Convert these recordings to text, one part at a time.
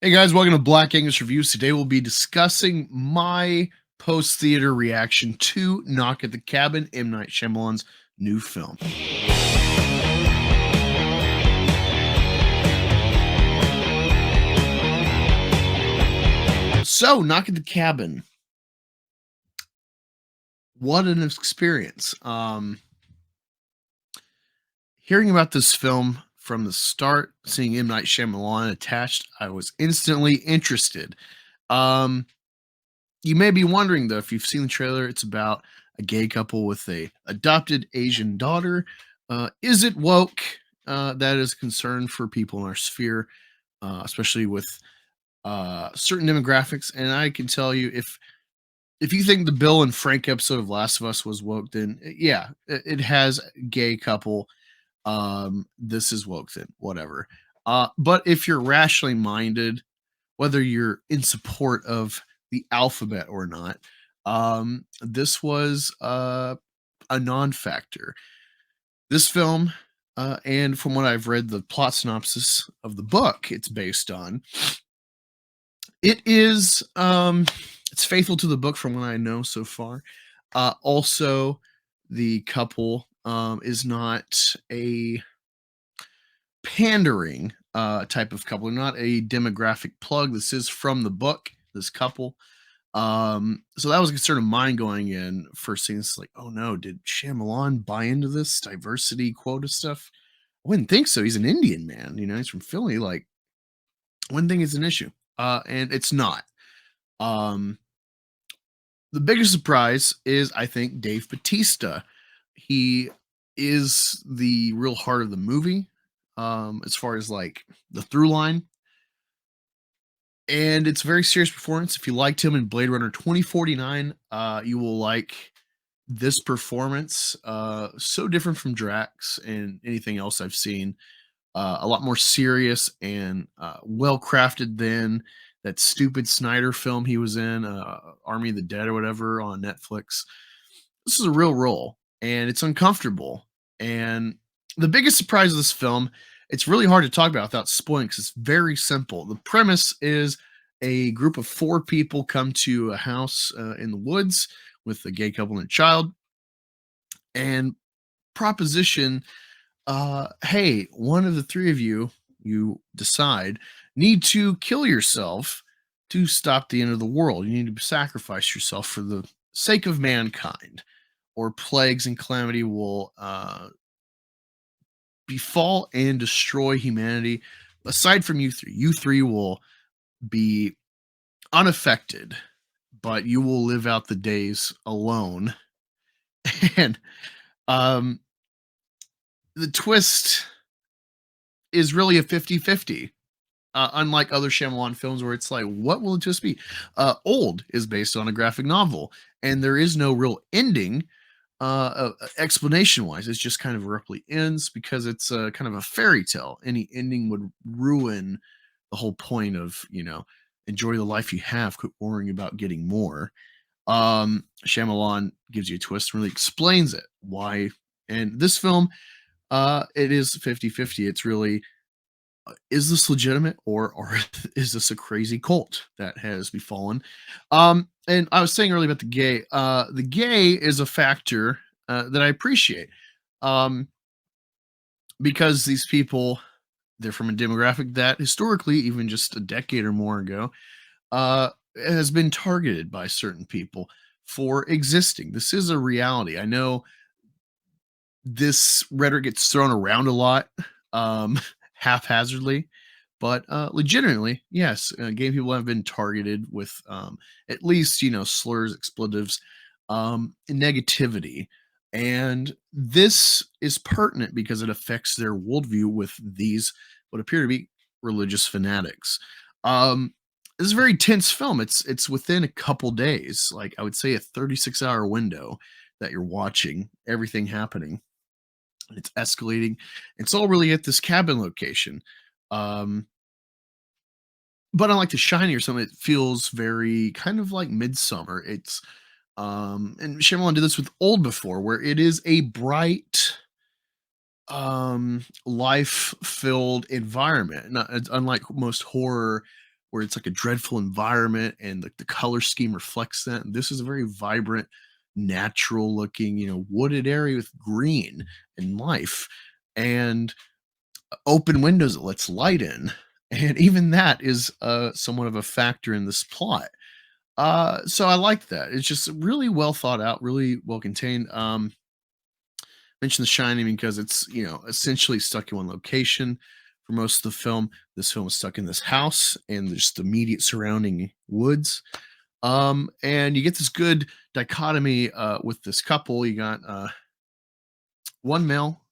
Hey guys, welcome to Black English Reviews. Today we'll be discussing my post-theater reaction to Knock at the Cabin, M. Night Shyamalan's new film. So, Knock at the Cabin. What an experience. Hearing about this film from the start, seeing M. Night Shyamalan attached, I was instantly interested. Um, You may be wondering though, if you've seen the trailer, it's about a gay couple with a adopted Asian daughter. Is it woke? That is a concern for people in our sphere, especially with certain demographics. And I can tell you, if you think the Bill and Frank episode of Last of Us was woke, then yeah, it has gay couple. This is woke, then whatever. But if you're rationally minded, whether you're in support of the alphabet or not, this was a non-factor. This film, and from what I've read, the plot synopsis of the book it's based on, it is it's faithful to the book from what I know so far. Also, the couple is not a pandering type of couple, not a demographic plug. This is from the book, this couple. So that was a concern of mine going in first seeing this, like, oh no, did Shyamalan buy into this diversity quota stuff? I wouldn't think so. He's an Indian man, he's from Philly. Like, I wouldn't think it's an issue. And it's not. Um the biggest surprise is, I think, Dave Bautista. He is the real heart of the movie, as far as like the through line. And it's a very serious performance. If you liked him in Blade Runner 2049, you will like this performance. So different from Drax and anything else I've seen. A lot more serious and well crafted than that stupid Snyder film he was in, Army of the Dead or whatever on Netflix. This is a real role, and it's uncomfortable. And the biggest surprise of this film, it's really hard to talk about without spoiling because it's very simple. The premise is a group of four people come to a house in the woods with a gay couple and a child, and proposition, hey, one of the three of you decide, need to kill yourself to stop the end of the world. You need to sacrifice yourself for the sake of mankind, or plagues and calamity will befall and destroy humanity. Aside from you three will be unaffected, but you will live out the days alone. And um, the twist is really a 50-50. Unlike other Shyamalan films where it's like, what will it just be? Old is based on a graphic novel, and there is no real ending explanation wise. It's just kind of abruptly ends because it's kind of a fairy tale. Any ending would ruin the whole point of, enjoy the life you have, quit worrying about getting more. Shyamalan gives you a twist and really explains it why. And this film, it is 50-50. It's really, is this legitimate, or is this a crazy cult that has befallen? And I was saying earlier about the gay. The gay is a factor that I appreciate, because these people, they're from a demographic that historically, even just a decade or more ago, has been targeted by certain people for existing. This is a reality. I know this rhetoric gets thrown around a lot, haphazardly, but legitimately, yes, gay people have been targeted with at least, slurs, expletives, and negativity. And this is pertinent because it affects their worldview with these, what appear to be religious fanatics. This is a very tense film. It's within a couple days, like I would say a 36-hour window that you're watching everything happening. It's escalating. It's all really at this cabin location. Um, but unlike The Shining or something, it feels very kind of like Midsummer. It's and Shyamalan did this with Old before, where it is a bright, life-filled environment. Not, it's unlike most horror where it's like a dreadful environment and the color scheme reflects that. And this is a very vibrant, natural looking, wooded area with green and life and open windows that lets light in. And even that is somewhat of a factor in this plot. So I like that. It's just really well thought out, really well contained. Mention The Shining because it's essentially stuck in one location for most of the film. This film is stuck in this house and just the immediate surrounding woods. And you get this good dichotomy with this couple. You got one male,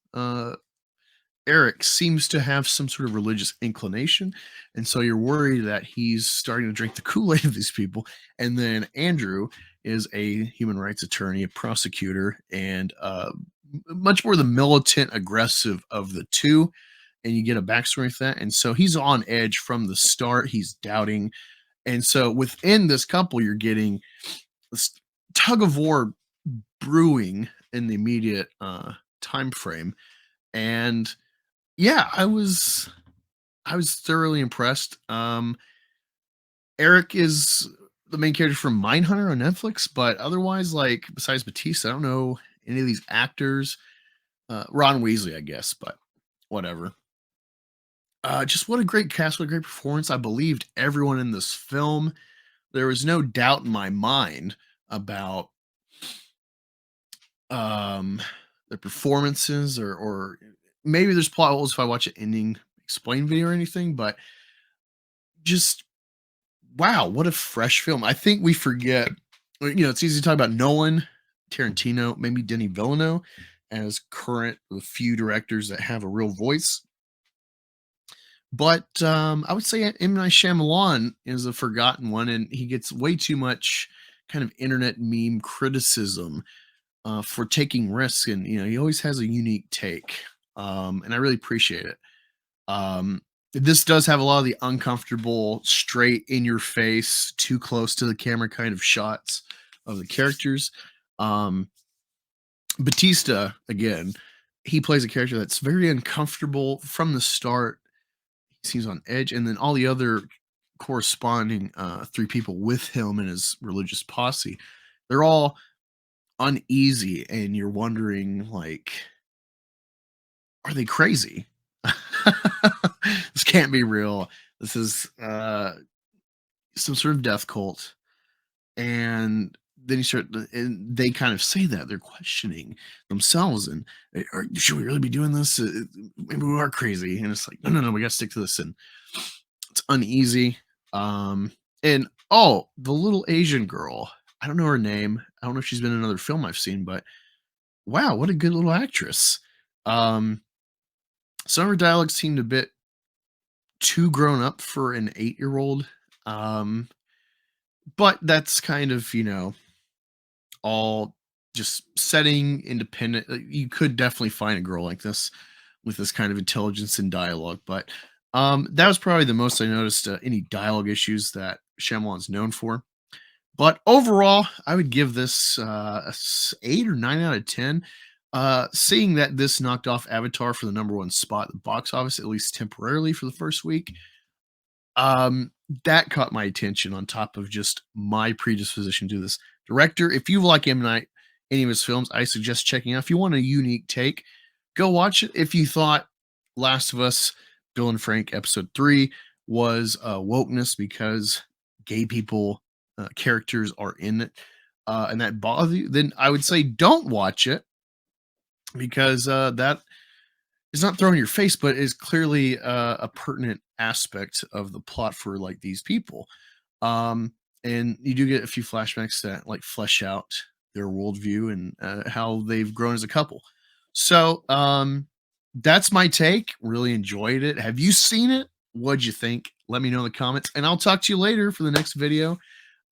Eric, seems to have some sort of religious inclination, and so you're worried that he's starting to drink the Kool-Aid of these people. And then Andrew is a human rights attorney, a prosecutor, and much more the militant, aggressive of the two. And you get a backstory with that, and so he's on edge from the start. He's doubting, and so within this couple, you're getting this tug of war brewing in the immediate time frame. And yeah, I was thoroughly impressed. Eric is the main character from Mindhunter on Netflix, but otherwise, like besides Bautista, I don't know any of these actors. Ron Weasley, I guess, but whatever. Just what a great cast, what a great performance. I believed everyone in this film. There was no doubt in my mind about um the performances or maybe there's plot holes if I watch an ending explain video or anything, but just wow, what a fresh film. I think we forget, it's easy to talk about Nolan, Tarantino, maybe Denis Villeneuve as current the few directors that have a real voice. But I would say M. Night Shyamalan is a forgotten one, and he gets way too much kind of internet meme criticism for taking risks, and he always has a unique take, and I really appreciate it. This does have a lot of the uncomfortable, straight in your face, too close to the camera kind of shots of the characters. Um, Batista, again, he plays a character that's very uncomfortable from the start. He seems on edge, and then all the other corresponding three people with him and his religious posse, they're all uneasy, and you're wondering, like, are they crazy? This can't be real. This is some sort of death cult. And then and they kind of say that they're questioning themselves and should we really be doing this? Maybe we are crazy. And it's like, no, no, no, we got to stick to this. And it's uneasy. And oh, the little Asian girl, I don't know her name. I don't know if she's been in another film I've seen, but wow, what a good little actress. Some of her dialogue seemed a bit too grown up for an 8-year-old. But that's kind of, all just setting independent. You could definitely find a girl like this with this kind of intelligence and dialogue. But that was probably the most I noticed any dialogue issues that Shyamalan's known for. But overall, I would give this 8 or 9 out of 10. Seeing that this knocked off Avatar for the #1 spot at the box office, at least temporarily for the first week, that caught my attention on top of just my predisposition to this director. If you like M. Night, any of his films, I suggest checking out. If you want a unique take, go watch it. If you thought Last of Us, Bill and Frank episode 3 was wokeness because gay people characters are in it, and that bothers you, then I would say don't watch it because that is not thrown in your face, but is clearly a pertinent aspect of the plot for like these people. And you do get a few flashbacks that like flesh out their worldview and how they've grown as a couple. So that's my take. Really enjoyed it. Have you seen it? What'd you think? Let me know in the comments, and I'll talk to you later for the next video.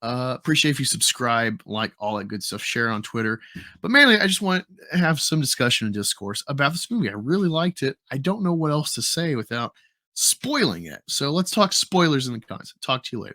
Appreciate if you subscribe, like all that good stuff, share it on Twitter. But mainly, I just want to have some discussion and discourse about this movie. I really liked it. I don't know what else to say without spoiling it. So let's talk spoilers in the comments. Talk to you later.